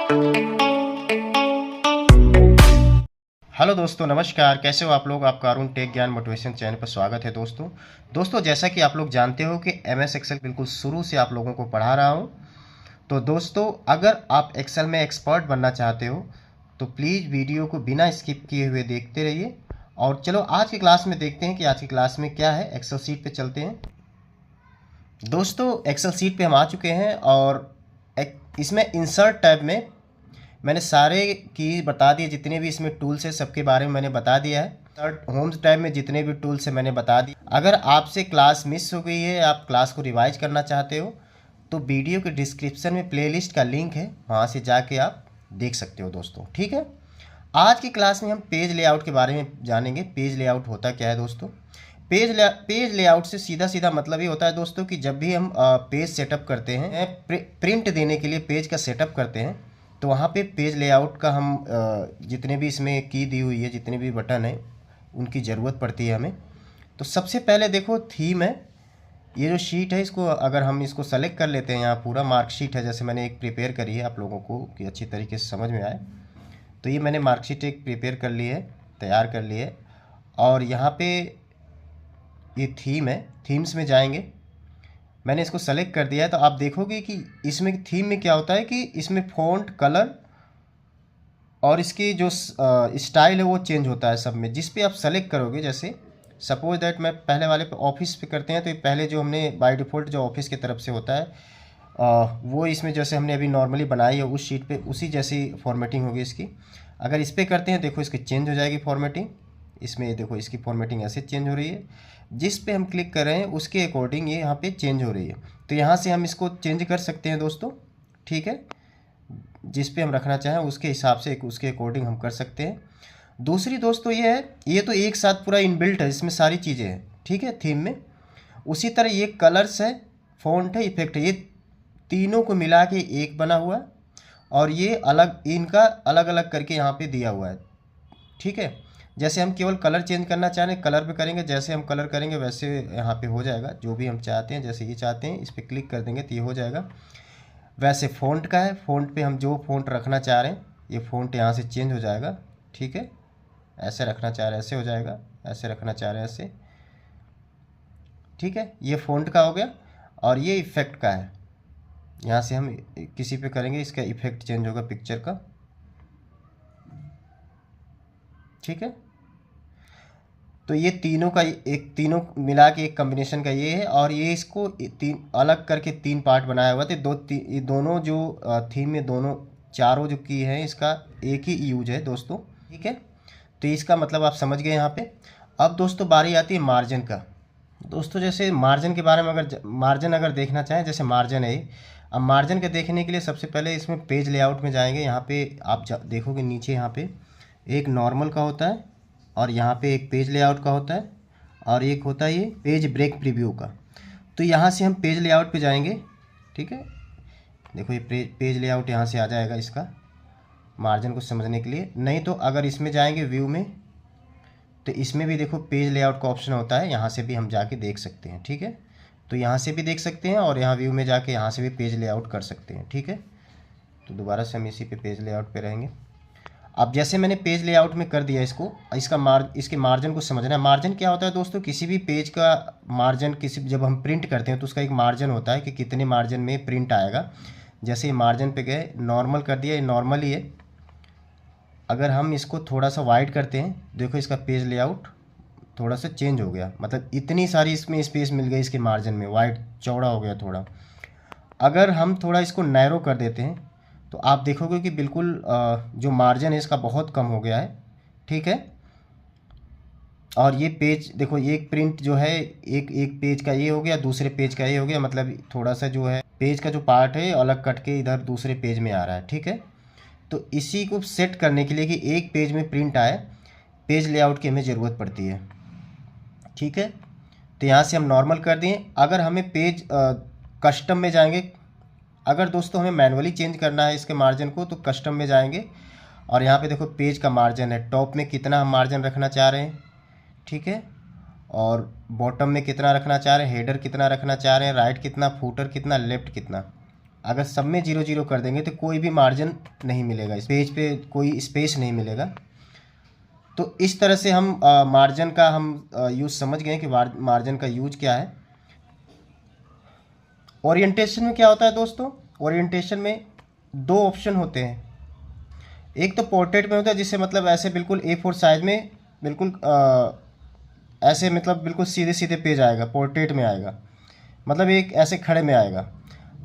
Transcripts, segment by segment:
Hello दोस्तों, नमस्कार। कैसे हो आप लोग? आपका अरुण टेक ज्ञान मोटिवेशन चैनल पर स्वागत है दोस्तों जैसा कि आप लोग जानते हो कि एमएस एक्सेल बिल्कुल शुरू से आप लोगों को पढ़ा रहा हूं। तो दोस्तों, अगर आप एक्सेल में एक्सपर्ट बनना चाहते हो तो प्लीज़ वीडियो को बिना स्किप किए हुए देखते रहिए। और चलो आज की क्लास में देखते हैं कि आज की क्लास में क्या है। एक्सेल सीट पे चलते हैं। दोस्तों, एक्सेल सीट पे हम आ चुके हैं और इसमें इंसर्ट टैब में मैंने सारे की बता दिए। जितने भी इसमें टूल्स है सबके बारे में मैंने बता दिया है। थर्ड होम टैब में जितने भी टूल्स है मैंने बता दिए। अगर आपसे क्लास मिस हो गई है, आप क्लास को रिवाइज करना चाहते हो तो वीडियो के डिस्क्रिप्शन में प्लेलिस्ट का लिंक है, वहाँ से जाके आप देख सकते हो दोस्तों। ठीक है, आज की क्लास में हम पेज लेआउट के बारे में जानेंगे। पेज लेआउट होता क्या है दोस्तों? पेज लेआउट से सीधा सीधा मतलब ये होता है दोस्तों कि जब भी हम पेज सेटअप करते हैं, प्रिंट देने के लिए पेज का सेटअप करते हैं, तो वहाँ पे पेज लेआउट का हम जितने भी इसमें की दी हुई है, जितने भी बटन हैं, उनकी ज़रूरत पड़ती है हमें। तो सबसे पहले देखो थीम है। ये जो शीट है, इसको अगर हम इसको सेलेक्ट कर लेते हैं, यहाँ पूरा मार्कशीट है, जैसे मैंने एक प्रिपेयर करी है आप लोगों को कि अच्छी तरीके से समझ में आए। तो ये मैंने मार्कशीट एक प्रिपेयर कर ली है, तैयार कर ली है। और यहाँ पे ये थीम है, थीम्स में जाएंगे। मैंने इसको सेलेक्ट कर दिया है। तो आप देखोगे कि इसमें थीम में क्या होता है कि इसमें फ़ॉन्ट, कलर और इसकी जो स्टाइल है वो चेंज होता है सब में। जिस पे आप सेलेक्ट करोगे, जैसे सपोज दैट मैं पहले वाले पे ऑफिस पे करते हैं, तो ये पहले जो हमने बाय डिफ़ॉल्ट जो ऑफिस की तरफ से होता है वो इसमें जैसे हमने अभी नॉर्मली बनाई है उस शीट पे उसी जैसी फॉर्मेटिंग होगी इसकी। अगर इस पर करते हैं, देखो इसकी चेंज हो जाएगी फॉर्मेटिंग। इसमें देखो इसकी फॉर्मेटिंग ऐसे चेंज हो रही है। जिस पे हम क्लिक कर रहे हैं उसके अकॉर्डिंग ये यहाँ पे चेंज हो रही है। तो यहाँ से हम इसको चेंज कर सकते हैं दोस्तों। ठीक है, जिस पे हम रखना चाहें उसके हिसाब से उसके अकॉर्डिंग हम कर सकते हैं। दूसरी दोस्तों ये है, ये तो एक साथ पूरा इनबिल्ट है, इसमें सारी चीज़ें हैं। ठीक है, थीम में उसी तरह ये कलर्स है, फ़ॉन्ट है, इफेक्ट है, ये तीनों को मिला के एक बना हुआ है। और ये अलग, इनका अलग अलग करके यहाँ पे दिया हुआ है। ठीक है, जैसे हम केवल कलर चेंज करना चाह रहे हैं, कलर पे करेंगे, जैसे हम कलर करेंगे वैसे यहाँ पे हो जाएगा जो भी हम चाहते हैं। जैसे ये चाहते हैं, इस पर क्लिक कर देंगे तो ये हो जाएगा। वैसे फ़ॉन्ट का है, फ़ॉन्ट पे हम जो फ़ॉन्ट रखना चाह रहे हैं ये फ़ॉन्ट यहाँ से चेंज हो जाएगा। ठीक है, ऐसे रखना चाह रहे हैं ऐसे हो जाएगा, ऐसे रखना चाह रहे हैं ऐसे। ठीक है, ये फ़ॉन्ट का हो गया। और ये इफ़ेक्ट का है, यहाँ से हम किसी पे करेंगे इसका इफ़ेक्ट चेंज होगा पिक्चर का। ठीक है, तो ये तीनों का एक, तीनों मिला के एक कम्बिनेशन का ये है। और ये इसको तीन अलग करके तीन पार्ट बनाया हुआ था। ये दोनों जो थीम में दोनों चारों जो की है इसका एक ही यूज है दोस्तों। ठीक है, तो इसका मतलब आप समझ गए यहाँ पे। अब दोस्तों बारी आती है मार्जिन का। दोस्तों जैसे मार्जिन के बारे में मार्जिन अगर देखना चाहें, जैसे मार्जिन है। अब मार्जिन के देखने के लिए सबसे पहले इसमें पेज लेआउट में जाएंगे। यहाँ पे आप देखोगे नीचे यहाँ पे एक नॉर्मल का होता है और यहाँ पे एक पेज लेआउट का होता है और एक होता है ये पेज ब्रेक प्रीव्यू का। तो यहाँ से हम पेज लेआउट पे जाएंगे। ठीक है, देखो ये पेज लेआउट यहाँ से आ जाएगा इसका, मार्जिन को समझने के लिए। नहीं तो अगर इसमें जाएंगे व्यू में, तो इसमें भी देखो पेज लेआउट का ऑप्शन होता है, यहाँ से भी हम जाके देख सकते हैं। ठीक है, तो यहाँ से भी देख सकते हैं और यहाँ व्यू में जाके यहाँ से भी पेज लेआउट कर सकते हैं। ठीक है, तो दोबारा से हम इसी पे पेज लेआउट पे रहेंगे। अब जैसे मैंने पेज लेआउट में कर दिया इसको, इसके मार्जिन को समझना है। मार्जिन क्या होता है दोस्तों? किसी भी पेज का मार्जिन, जब हम प्रिंट करते हैं तो उसका एक मार्जिन होता है कि कितने मार्जिन में प्रिंट आएगा। जैसे ये मार्जिन पे गए, नॉर्मल कर दिया, ये नॉर्मल ही है। अगर हम इसको थोड़ा सा वाइड करते हैं, देखो इसका पेज लेआउट थोड़ा सा चेंज हो गया, मतलब इतनी सारी इसमें स्पेस मिल गई इसके मार्जिन में, वाइड चौड़ा हो गया थोड़ा। अगर हम थोड़ा इसको नैरो कर देते हैं तो आप देखोगे कि बिल्कुल जो मार्जिन है इसका बहुत कम हो गया है। ठीक है, और ये पेज देखो, एक प्रिंट जो है एक पेज का ये हो गया, दूसरे पेज का ये हो गया, मतलब थोड़ा सा जो है पेज का जो पार्ट है अलग कट के इधर दूसरे पेज में आ रहा है। ठीक है, तो इसी को सेट करने के लिए कि एक पेज में प्रिंट आए, पेज लेआउट की हमें ज़रूरत पड़ती है। ठीक है, तो यहाँ से हम नॉर्मल कर दिए। अगर हमें पेज कस्टम में जाएंगे, अगर दोस्तों हमें मैनुअली चेंज करना है इसके मार्जिन को, तो कस्टम में जाएंगे और यहाँ पे देखो पेज का मार्जिन है, टॉप में कितना हम मार्जिन रखना चाह रहे हैं। ठीक है, और बॉटम में कितना रखना चाह रहे हैं, हेडर कितना रखना चाह रहे हैं, राइट कितना, फूटर कितना, लेफ्ट कितना। अगर सब में 0 0 कर देंगे तो कोई भी मार्जिन नहीं मिलेगा, इस पेज पे कोई स्पेस नहीं मिलेगा। तो इस तरह से हम मार्जिन का हम यूज़ समझ गए कि मार्जिन का यूज क्या है। ओरिएंटेशन में क्या होता है दोस्तों, ओरिएंटेशन में 2 ऑप्शन होते हैं। एक तो पोर्ट्रेट में होता है, जिससे मतलब ऐसे बिल्कुल A4 साइज में बिल्कुल ऐसे मतलब बिल्कुल सीधे सीधे पेज आएगा, पोर्ट्रेट में आएगा, मतलब एक ऐसे खड़े में आएगा।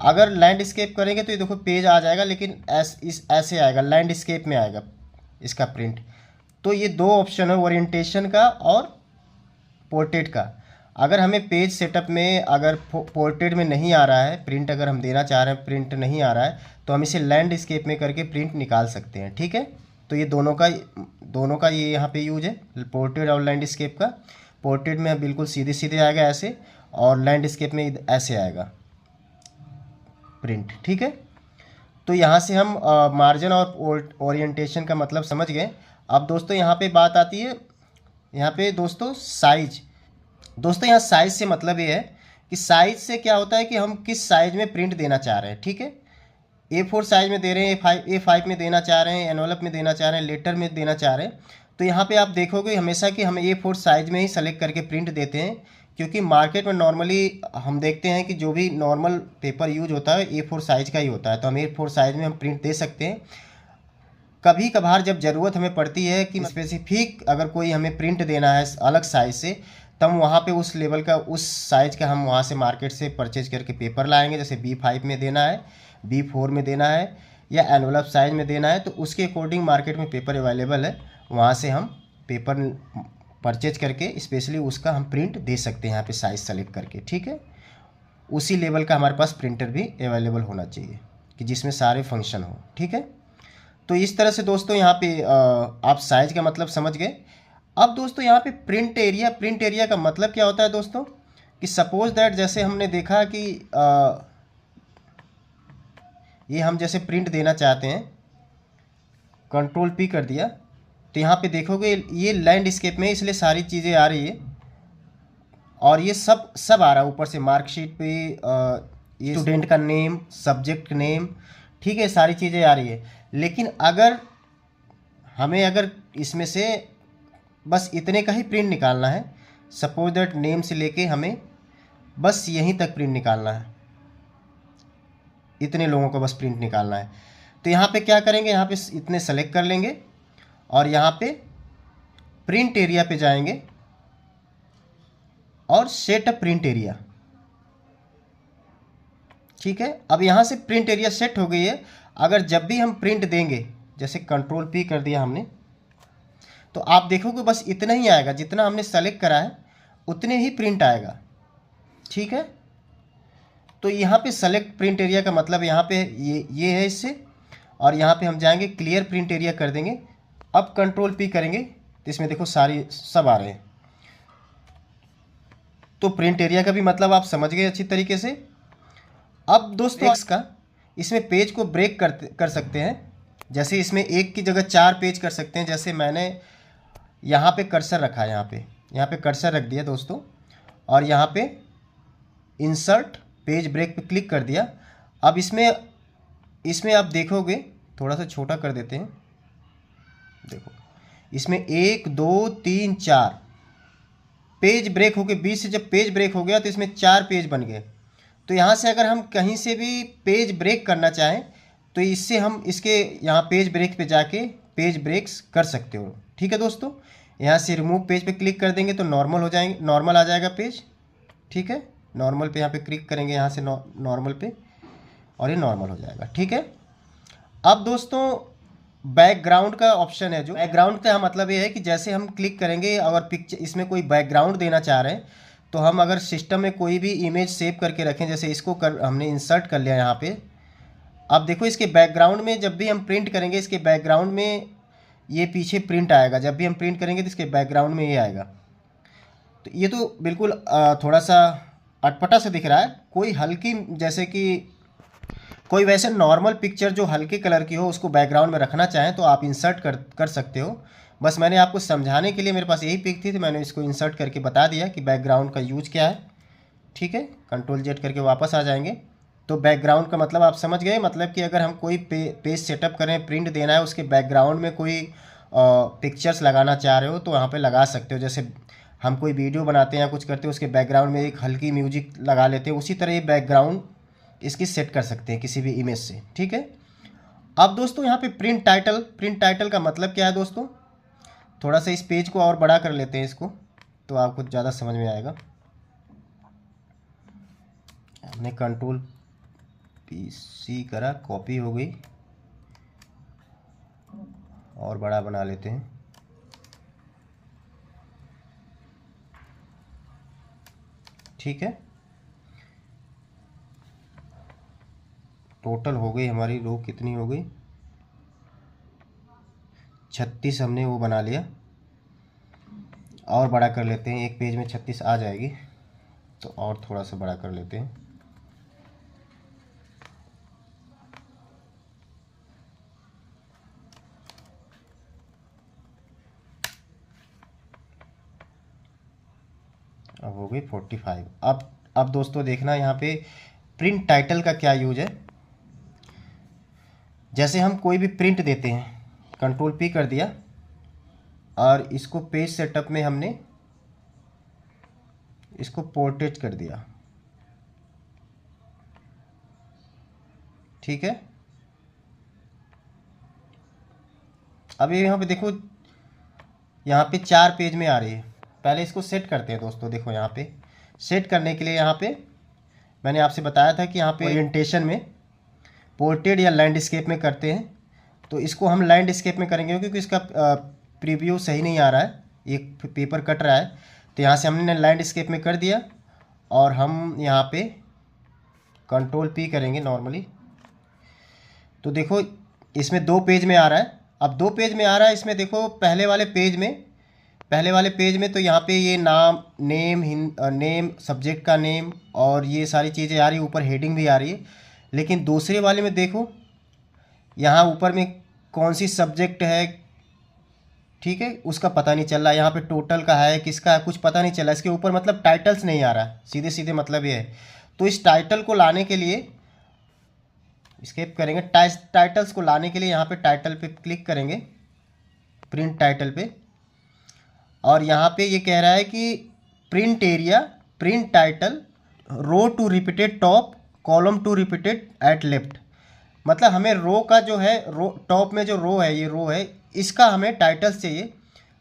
अगर लैंडस्केप करेंगे तो ये देखो पेज आ जाएगा, लेकिन ऐसे आएगा, लैंडस्केप में आएगा इसका प्रिंट। तो ये 2 ऑप्शन है, ओरिएंटेशन का और पोर्ट्रेट का। अगर हमें पेज सेटअप में अगर पोर्ट्रेट में नहीं आ रहा है प्रिंट, अगर हम देना चाह रहे हैं प्रिंट नहीं आ रहा है, तो हम इसे लैंडस्केप में करके प्रिंट निकाल सकते हैं। ठीक है, तो ये दोनों का ये यहाँ पे यूज है, पोर्ट्रेट और लैंडस्केप का। पोर्ट्रेट में बिल्कुल सीधे सीधे आएगा ऐसे, और लैंडस्केप में ऐसे आएगा प्रिंट। ठीक है, तो यहाँ से हम मार्जिन और ओरिएंटेशन का मतलब समझ गए। अब दोस्तों यहाँ पे बात आती है, यहाँ पे दोस्तों साइज। दोस्तों यहाँ साइज से मतलब ये है कि साइज से क्या होता है कि हम किस साइज में प्रिंट देना चाह रहे हैं। ठीक है, A4 साइज में दे रहे हैं, A5 में देना चाह रहे हैं, एनवलप में देना चाह रहे हैं, लेटर में देना चाह रहे हैं। तो यहाँ पे आप देखोगे हमेशा कि हम A4 साइज में ही सेलेक्ट करके प्रिंट देते हैं, क्योंकि मार्केट में नॉर्मली हम देखते हैं कि जो भी नॉर्मल पेपर यूज होता है A4 साइज का ही होता है। तो हम A4 साइज में हम प्रिंट दे सकते हैं। कभी कभार जब ज़रूरत हमें पड़ती है कि स्पेसिफिक अगर कोई हमें प्रिंट देना है अलग साइज़ से, तब वहाँ पे उस लेवल का उस साइज़ का हम वहाँ से मार्केट से परचेज करके पेपर लाएंगे। जैसे B5 में देना है, B4 में देना है, या एनवलप साइज में देना है, तो उसके अकॉर्डिंग मार्केट में पेपर अवेलेबल है, वहाँ से हम पेपर परचेज करके स्पेशली उसका हम प्रिंट दे सकते हैं यहाँ पे साइज़ सेलेक्ट करके। ठीक है, उसी लेवल का हमारे पास प्रिंटर भी अवेलेबल होना चाहिए कि जिसमें सारे फंक्शन हो। ठीक है, तो इस तरह से दोस्तों यहाँ पे आप साइज का मतलब समझ गए। अब दोस्तों यहाँ पे प्रिंट एरिया का मतलब क्या होता है दोस्तों, कि सपोज दैट जैसे हमने देखा कि ये हम जैसे प्रिंट देना चाहते हैं, कंट्रोल P कर दिया, तो यहाँ पे देखोगे ये लैंडस्केप में, इसलिए सारी चीज़ें आ रही है, और ये सब आ रहा है ऊपर से मार्कशीट पे, ये स्टूडेंट का नेम, सब्जेक्ट नेम, ठीक है, सारी चीज़ें आ रही है। लेकिन अगर इसमें से बस इतने का ही प्रिंट निकालना है, सपोज दैट नेम से लेके हमें बस यहीं तक प्रिंट निकालना है, इतने लोगों को बस प्रिंट निकालना है, तो यहाँ पे क्या करेंगे, यहाँ पे इतने सेलेक्ट कर लेंगे और यहाँ पे प्रिंट एरिया पे जाएंगे और सेट अ प्रिंट एरिया। ठीक है, अब यहाँ से प्रिंट एरिया सेट हो गई है। अगर जब भी हम प्रिंट देंगे, जैसे कंट्रोल P कर दिया हमने, तो आप देखोगे बस इतना ही आएगा, जितना हमने सेलेक्ट करा है उतने ही प्रिंट आएगा। ठीक है, तो यहाँ पे सेलेक्ट प्रिंट एरिया का मतलब यहाँ पे ये है इससे, और यहाँ पे हम जाएंगे क्लियर प्रिंट एरिया कर देंगे। अब कंट्रोल P करेंगे तो इसमें देखो सब आ रहे हैं। तो प्रिंट एरिया का भी मतलब आप समझ गए अच्छी तरीके से। अब दोस्तों इसमें पेज को ब्रेक कर सकते हैं, जैसे इसमें एक की जगह 4 पेज कर सकते हैं। जैसे मैंने यहाँ पे कर्सर रखा है, यहाँ पे कर्सर रख दिया दोस्तों, और यहाँ पे इंसर्ट पेज ब्रेक पे क्लिक कर दिया। अब इसमें आप देखोगे, थोड़ा सा छोटा कर देते हैं, देखो इसमें 1 2 3 4 पेज ब्रेक हो गए। बीच से जब पेज ब्रेक हो गया तो इसमें 4 पेज बन गए। तो यहाँ से अगर हम कहीं से भी पेज ब्रेक करना चाहें तो इससे हम इसके यहाँ पेज ब्रेक पे जाके पेज ब्रेक्स कर सकते हो। ठीक है दोस्तों, यहाँ से रिमूव पेज पे क्लिक कर देंगे तो नॉर्मल आ जाएगा पेज। ठीक है, नॉर्मल पे यहाँ पे क्लिक करेंगे, यहाँ से नॉर्मल पे, और ये नॉर्मल हो जाएगा। ठीक है, अब दोस्तों बैकग्राउंड का ऑप्शन है, जो बैकग्राउंड का मतलब ये है कि जैसे हम क्लिक करेंगे, अगर पिक्चर इसमें कोई बैकग्राउंड देना चाह रहे हैं, तो हम अगर सिस्टम में कोई भी इमेज सेव करके रखें, जैसे इसको हमने इंसर्ट कर लिया यहाँ पे। अब देखो इसके बैकग्राउंड में जब भी हम प्रिंट करेंगे, इसके बैकग्राउंड में ये पीछे प्रिंट आएगा। जब भी हम प्रिंट करेंगे तो इसके बैकग्राउंड में ये आएगा। तो ये तो बिल्कुल थोड़ा सा अटपटा सा दिख रहा है। कोई हल्की, जैसे कि कोई वैसे नॉर्मल पिक्चर जो हल्के कलर की हो, उसको बैकग्राउंड में रखना चाहें तो आप इंसर्ट कर सकते हो। बस मैंने आपको समझाने के लिए, मेरे पास यही पिक थी तो मैंने इसको इंसर्ट करके बता दिया कि बैकग्राउंड का यूज क्या है। ठीक है, कंट्रोल Z करके वापस आ जाएंगे तो बैकग्राउंड का मतलब आप समझ गए, मतलब कि अगर हम कोई पेज सेटअप करें, प्रिंट देना है, उसके बैकग्राउंड में कोई पिक्चर्स लगाना चाह रहे हो तो वहाँ पे लगा सकते हो। जैसे हम कोई वीडियो बनाते हैं या कुछ करते हैं, उसके बैकग्राउंड में एक हल्की म्यूजिक लगा लेते हैं, उसी तरह ये बैकग्राउंड इसकी सेट कर सकते हैं किसी भी इमेज से। ठीक है। अब दोस्तों यहाँ पे प्रिंट टाइटल का मतलब क्या है दोस्तों, थोड़ा सा इस पेज को और बड़ा कर लेते हैं इसको, तो आपको ज़्यादा समझ में आएगा। हमने कंट्रोल PC करा, कॉपी हो गई, और बड़ा बना लेते हैं। ठीक है। टोटल हो गई हमारी रो, कितनी हो गई, 36 हमने वो बना लिया। और बड़ा कर लेते हैं, एक पेज में 36 आ जाएगी, तो और थोड़ा सा बड़ा कर लेते हैं। अब हो गई 45। अब दोस्तों देखना यहाँ पे प्रिंट टाइटल का क्या यूज है। जैसे हम कोई भी प्रिंट देते हैं, कंट्रोल P कर दिया, और इसको पेज सेटअप में हमने इसको पोर्ट्रेट कर दिया। ठीक है। अब ये यहाँ पे देखो, यहाँ पे 4 पेज में आ रही है। पहले इसको सेट करते हैं दोस्तों। देखो यहाँ पे सेट करने के लिए यहाँ पे मैंने आपसे बताया था कि यहाँ पे ओरिएंटेशन में पोर्ट्रेट या लैंडस्केप में करते हैं, तो इसको हम लैंडस्केप में करेंगे क्योंकि इसका प्रीव्यू सही नहीं आ रहा है, एक पेपर कट रहा है। तो यहाँ से हमने लैंडस्केप में कर दिया, और हम यहाँ पे कंट्रोल P करेंगे नॉर्मली। तो देखो इसमें 2 पेज में आ रहा है। अब 2 पेज में आ रहा है, इसमें देखो पहले वाले पेज में तो यहाँ पे ये नेम, सब्जेक्ट का नेम और ये सारी चीज़ें आ रही है, ऊपर हेडिंग भी आ रही है। लेकिन दूसरे वाले में देखो यहाँ ऊपर में कौन सी सब्जेक्ट है, ठीक है, उसका पता नहीं चल रहा। यहाँ पे टोटल का है, किसका है, कुछ पता नहीं चल रहा। इसके ऊपर मतलब टाइटल्स नहीं आ रहा, सीधे सीधे मतलब ये है। तो इस टाइटल को लाने के लिए स्केप करेंगे। टाइटल्स को लाने के लिए यहाँ पे टाइटल पे क्लिक करेंगे, प्रिंट टाइटल पे, और यहाँ पे ये कह रहा है कि print area, print title, row two repeated top, column two repeated at left. मतलब हमें रो का जो है, रो टॉप में जो रो है, ये रो है, इसका हमें टाइटल्स चाहिए।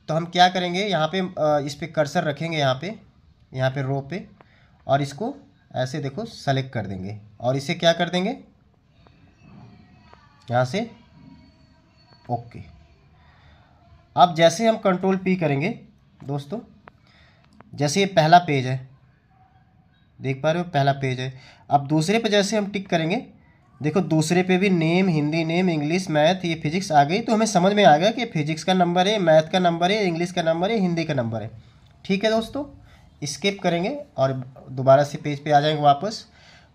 तो हम क्या करेंगे, यहाँ पे इस पे कर्सर रखेंगे, यहाँ पे रो पे, और इसको ऐसे देखो सेलेक्ट कर देंगे, और इसे क्या कर देंगे यहाँ से ओके। अब जैसे हम कंट्रोल P करेंगे दोस्तों, जैसे ये पहला पेज है, देख पा रहे हो पहला पेज है। अब दूसरे पे जैसे हम टिक करेंगे, देखो दूसरे पे भी name, Hindi name, English, math, ये फिजिक्स आ गई। तो हमें समझ में आ गया कि फिजिक्स का नंबर है, मैथ का नंबर है, इंग्लिश का नंबर है, हिंदी का नंबर है। ठीक है दोस्तों, स्किप करेंगे और दोबारा से पेज पे आ जाएंगे वापस।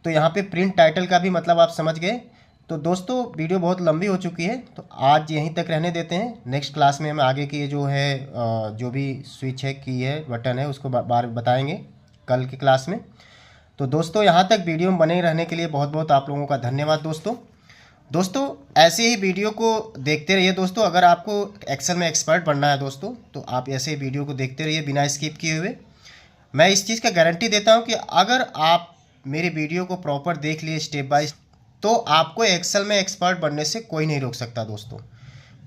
तो यहाँ पे प्रिंट टाइटल का भी मतलब आप समझ गए। तो दोस्तों वीडियो बहुत लंबी हो चुकी है, तो आज यहीं तक रहने देते हैं। नेक्स्ट क्लास में हम आगे की जो है जो भी स्विच है, की है, बटन है, उसको बार बताएंगे कल की क्लास में। तो दोस्तों यहाँ तक वीडियो में बने रहने के लिए बहुत बहुत आप लोगों का धन्यवाद दोस्तों ऐसे ही वीडियो को देखते रहिए दोस्तों। अगर आपको एक्सेल में एक्सपर्ट बनना है दोस्तों, तो आप ऐसे ही वीडियो को देखते रहिए बिना स्किप किए हुए। मैं इस चीज़ का गारंटी देता हूँ कि अगर आप मेरी वीडियो को प्रॉपर देख लिए स्टेप बाय, तो आपको एक्सेल में एक्सपर्ट बनने से कोई नहीं रोक सकता दोस्तों।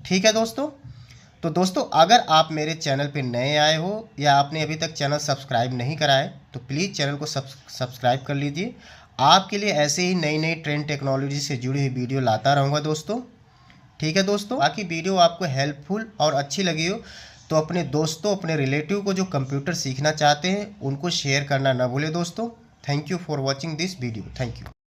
ठीक है दोस्तों। तो दोस्तों अगर आप मेरे चैनल पे नए आए हो या आपने अभी तक चैनल सब्सक्राइब नहीं करा है, तो प्लीज़ चैनल को सब्सक्राइब कर लीजिए। आपके लिए ऐसे ही नई नई ट्रेंड टेक्नोलॉजी से जुड़ी हुई वीडियो लाता रहूँगा दोस्तों। ठीक है दोस्तों। बाकी वीडियो आपको हेल्पफुल और अच्छी लगी हो तो अपने दोस्तों, अपने रिलेटिव को जो कंप्यूटर सीखना चाहते हैं, उनको शेयर करना ना भूलें दोस्तों। Thank you for watching this video. Thank you.